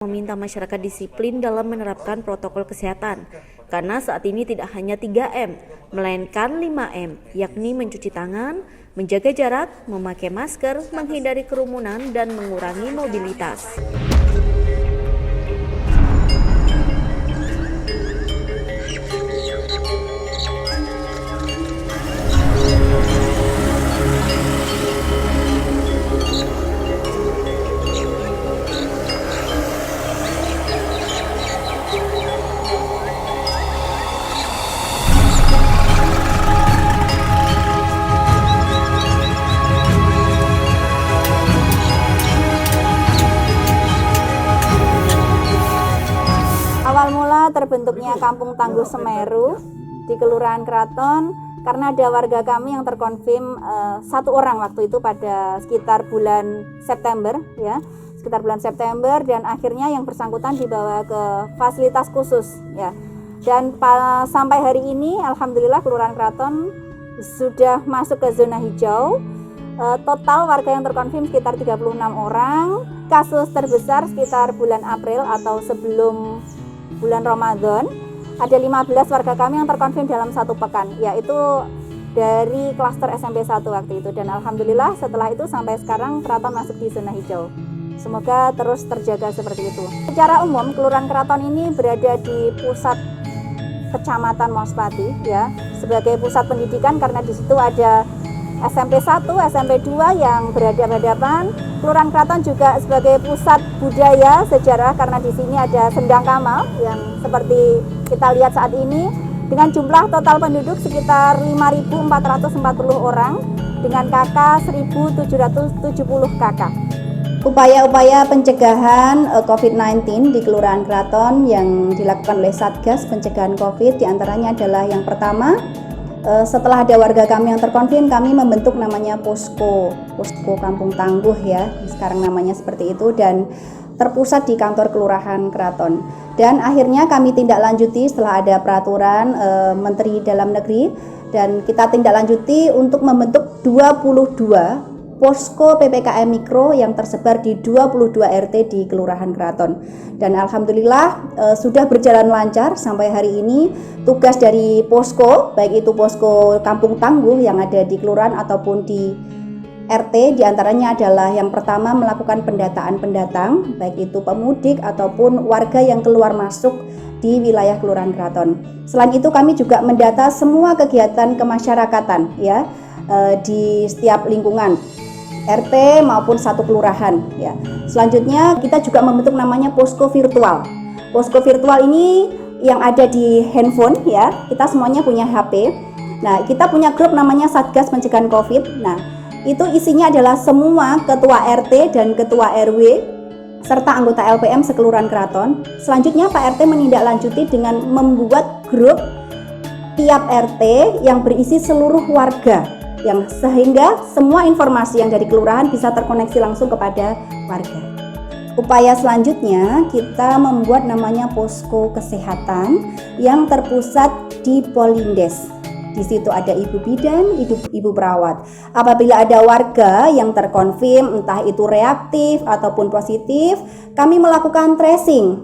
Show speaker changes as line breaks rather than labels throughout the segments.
Meminta masyarakat disiplin dalam menerapkan protokol kesehatan, karena saat ini tidak hanya 3M, melainkan 5M, yakni mencuci tangan, menjaga jarak, memakai masker, menghindari kerumunan, dan mengurangi mobilitas.
Awal mula terbentuknya Kampung Tangguh Semeru di Kelurahan Kraton karena ada warga kami yang terkonfirm satu orang waktu itu pada sekitar bulan September dan akhirnya yang bersangkutan dibawa ke fasilitas khusus ya. Dan sampai hari ini alhamdulillah Kelurahan Kraton sudah masuk ke zona hijau. Total warga yang terkonfirm sekitar 36 orang. Kasus terbesar sekitar bulan April atau sebelum bulan Ramadan, ada 15 warga kami yang terkonfirm dalam satu pekan, yaitu dari klaster SMP 1 waktu itu. Dan alhamdulillah setelah itu sampai sekarang Kraton masuk di zona hijau. Semoga terus terjaga seperti itu. Secara umum Kelurahan Kraton ini berada di pusat Kecamatan Mospati ya, sebagai pusat pendidikan karena di situ ada SMP 1, SMP 2 yang berhadapan. Kelurahan Kraton juga sebagai pusat budaya sejarah karena di sini ada Sendang Kamal yang seperti kita lihat saat ini dengan jumlah total penduduk sekitar 5.440 orang dengan KK 1.770 KK. Upaya-upaya pencegahan COVID-19 di Kelurahan Kraton yang dilakukan oleh Satgas Pencegahan COVID diantaranya adalah yang pertama, setelah ada warga kami yang terkonfirm, kami membentuk namanya posko Kampung Tangguh ya, sekarang namanya seperti itu, dan terpusat di kantor Kelurahan Kraton. Dan akhirnya kami tindak lanjuti setelah ada peraturan Menteri Dalam Negeri, dan kita tindak lanjuti untuk membentuk 22 posko PPKM Mikro yang tersebar di 22 RT di Kelurahan Kraton. Dan alhamdulillah sudah berjalan lancar sampai hari ini. Tugas dari posko, baik itu posko Kampung Tangguh yang ada di kelurahan ataupun di RT, diantaranya adalah yang pertama melakukan pendataan pendatang, baik itu pemudik ataupun warga yang keluar masuk di wilayah Kelurahan Kraton. Selain itu kami juga mendata semua kegiatan kemasyarakatan ya di setiap lingkungan RT maupun satu kelurahan ya. Selanjutnya kita juga membentuk namanya posko virtual. Posko virtual ini yang ada di handphone ya, kita semuanya punya HP. Nah, kita punya grup namanya Satgas Pencegahan COVID. Nah, itu isinya adalah semua ketua RT dan ketua RW serta anggota LPM sekelurahan Kraton. Selanjutnya Pak RT menindaklanjuti dengan membuat grup tiap RT yang berisi seluruh warga, yang sehingga semua informasi yang dari kelurahan bisa terkoneksi langsung kepada warga. Upaya selanjutnya kita membuat namanya posko kesehatan yang terpusat di Polindes. Di situ ada ibu bidan, ibu perawat. Apabila ada warga yang terkonfirm entah itu reaktif ataupun positif, kami melakukan tracing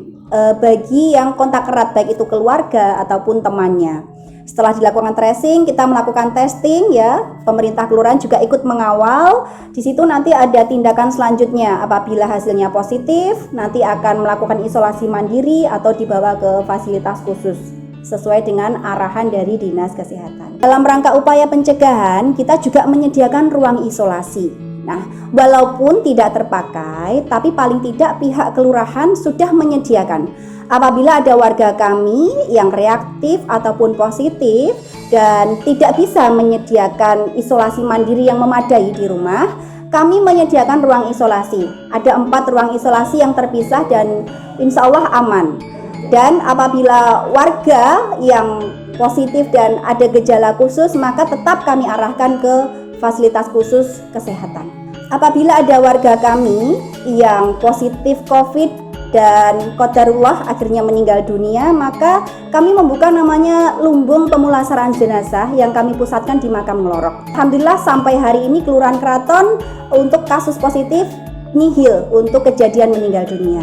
bagi yang kontak erat baik itu keluarga ataupun temannya. Setelah dilakukan tracing, kita melakukan testing ya. Pemerintah kelurahan juga ikut mengawal. Di situ nanti ada tindakan selanjutnya. Apabila hasilnya positif, nanti akan melakukan isolasi mandiri atau dibawa ke fasilitas khusus sesuai dengan arahan dari Dinas Kesehatan. Dalam rangka upaya pencegahan, kita juga menyediakan ruang isolasi. Nah, walaupun tidak terpakai, tapi paling tidak pihak kelurahan sudah menyediakan. Apabila ada warga kami yang reaktif ataupun positif dan tidak bisa menyediakan isolasi mandiri yang memadai di rumah, kami menyediakan ruang isolasi. Ada 4 ruang isolasi yang terpisah dan insya Allah aman. Dan apabila warga yang positif dan ada gejala khusus, maka tetap kami arahkan ke fasilitas khusus kesehatan. Apabila ada warga kami yang positif COVID dan qadarullah akhirnya meninggal dunia, maka kami membuka namanya lumbung pemulasaran jenazah yang kami pusatkan di Makam Nglorok. Alhamdulillah sampai hari ini Kelurahan Kraton untuk kasus positif nihil untuk kejadian meninggal dunia.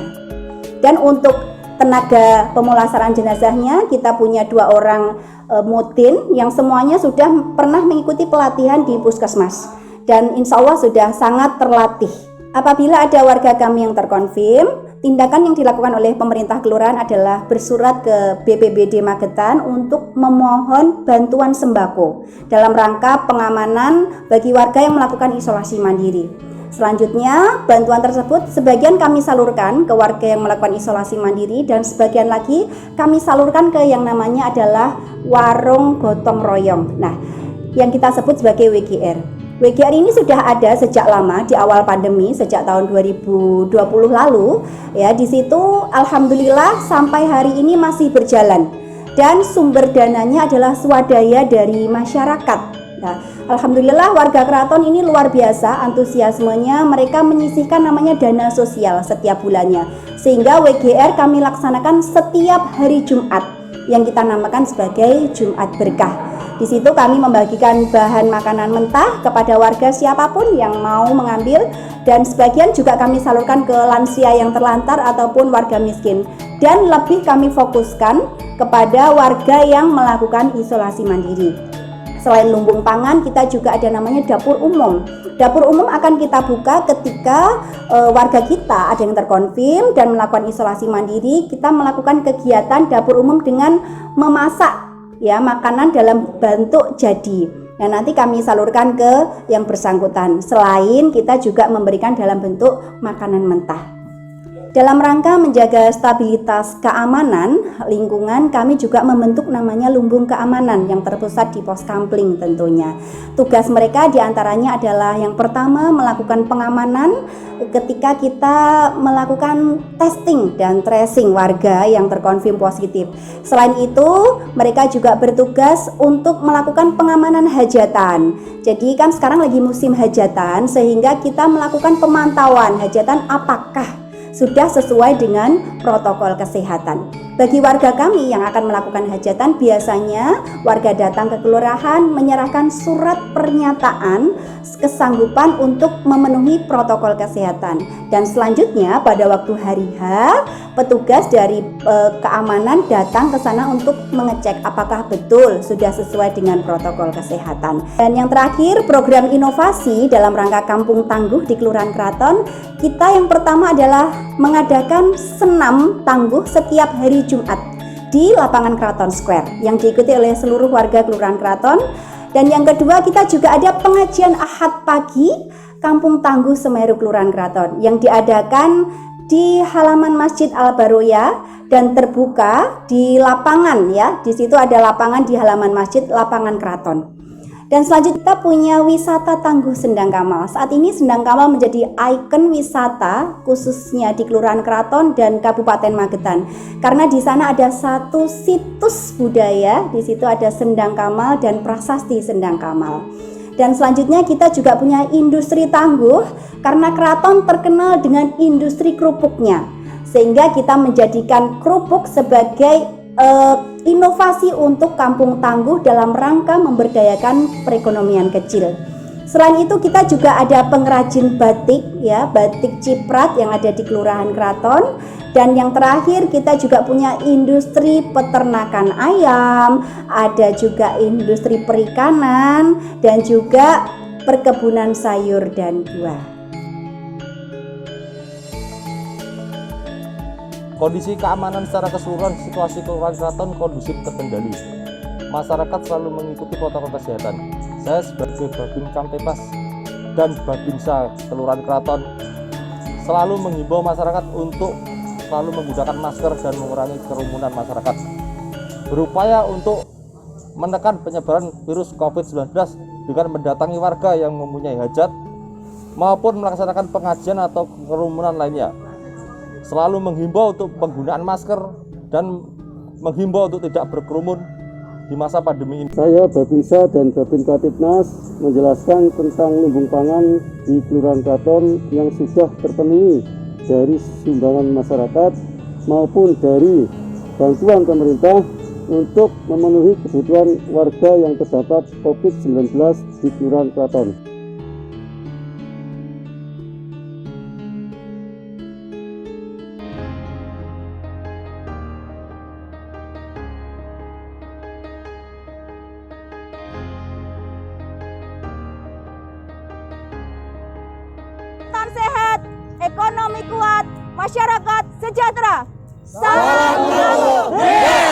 Dan untuk tenaga pemulasaran jenazahnya kita punya 2 orang mutin yang semuanya sudah pernah mengikuti pelatihan di puskesmas dan insya Allah sudah sangat terlatih. Apabila ada warga kami yang terkonfirm, tindakan yang dilakukan oleh pemerintah kelurahan adalah bersurat ke BPBD Magetan untuk memohon bantuan sembako dalam rangka pengamanan bagi warga yang melakukan isolasi mandiri. Selanjutnya, bantuan tersebut sebagian kami salurkan ke warga yang melakukan isolasi mandiri dan sebagian lagi kami salurkan ke yang namanya adalah warung gotong royong. Nah, yang kita sebut sebagai WGR. WGR ini sudah ada sejak lama di awal pandemi, sejak tahun 2020 lalu. Ya, di situ alhamdulillah sampai hari ini masih berjalan. Dan sumber dananya adalah swadaya dari masyarakat. Nah, alhamdulillah warga Keraton ini luar biasa antusiasmenya, mereka menyisihkan namanya dana sosial setiap bulannya. Sehingga WGR kami laksanakan setiap hari Jumat yang kita namakan sebagai Jumat Berkah. Di situ kami membagikan bahan makanan mentah kepada warga siapapun yang mau mengambil dan sebagian juga kami salurkan ke lansia yang terlantar ataupun warga miskin. Dan lebih kami fokuskan kepada warga yang melakukan isolasi mandiri. Selain lumbung pangan, kita juga ada namanya dapur umum. Dapur umum akan kita buka ketika warga kita ada yang terkonfirm dan melakukan isolasi mandiri. Kita melakukan kegiatan dapur umum dengan memasak ya makanan dalam bentuk jadi. Nah, nanti kami salurkan ke yang bersangkutan. Selain kita juga memberikan dalam bentuk makanan mentah. Dalam rangka menjaga stabilitas keamanan lingkungan, kami juga membentuk namanya lumbung keamanan yang terpusat di Pos Kampling tentunya. Tugas mereka diantaranya adalah yang pertama melakukan pengamanan ketika kita melakukan testing dan tracing warga yang terkonfirm positif. Selain itu, mereka juga bertugas untuk melakukan pengamanan hajatan. Jadi kan sekarang lagi musim hajatan sehingga kita melakukan pemantauan hajatan apakah sudah sesuai dengan protokol kesehatan. Bagi warga kami yang akan melakukan hajatan, biasanya warga datang ke kelurahan menyerahkan surat pernyataan kesanggupan untuk memenuhi protokol kesehatan. Dan selanjutnya pada waktu hari H, petugas dari keamanan datang ke sana untuk mengecek apakah betul sudah sesuai dengan protokol kesehatan. Dan yang terakhir, program inovasi dalam rangka Kampung Tangguh di Kelurahan Keraton, kita yang pertama adalah mengadakan senam tangguh setiap hari Jumat di lapangan Keraton Square yang diikuti oleh seluruh warga Kelurahan Keraton. Dan yang kedua, kita juga ada pengajian Ahad pagi Kampung Tangguh Semeru Kelurahan Keraton yang diadakan di halaman Masjid Al-Baroya dan terbuka di lapangan ya. Di situ ada lapangan di halaman masjid, lapangan Keraton. Dan selanjutnya kita punya wisata Tangguh Sendang Kamal. Saat ini Sendang Kamal menjadi ikon wisata khususnya di Kelurahan Keraton dan Kabupaten Magetan. Karena di sana ada satu situs budaya, di situ ada Sendang Kamal dan prasasti Sendang Kamal. Dan selanjutnya kita juga punya industri tangguh karena Keraton terkenal dengan industri kerupuknya. Sehingga kita menjadikan kerupuk sebagai inovasi untuk Kampung Tangguh dalam rangka memberdayakan perekonomian kecil. Selain itu kita juga ada pengrajin batik ya, batik ciprat yang ada di Kelurahan Keraton. Dan yang terakhir kita juga punya industri peternakan ayam, ada juga industri perikanan dan juga perkebunan sayur dan buah.
Kondisi keamanan secara keseluruhan situasi Kelurahan Keraton kondusif terkendali. Masyarakat selalu mengikuti protokol kesehatan. Saya sebagai Babin Kamtipas dan Babinsa Kelurahan Keraton selalu menghimbau masyarakat untuk selalu menggunakan masker dan mengurangi kerumunan masyarakat. Berupaya untuk menekan penyebaran virus COVID-19 dengan mendatangi warga yang mempunyai hajat maupun melaksanakan pengajian atau kerumunan lainnya. Selalu menghimbau untuk penggunaan masker dan menghimbau untuk tidak berkerumun di masa pandemi ini.
Saya Babinsa dan Babin Katipnas menjelaskan tentang lumbung pangan di Kelurahan Keraton yang sudah terpenuhi dari sumbangan masyarakat maupun dari bantuan pemerintah untuk memenuhi kebutuhan warga yang terdapat COVID-19 di Kelurahan Keraton.
ekonomi kuat, masyarakat sejahtera. Salam Ngurah.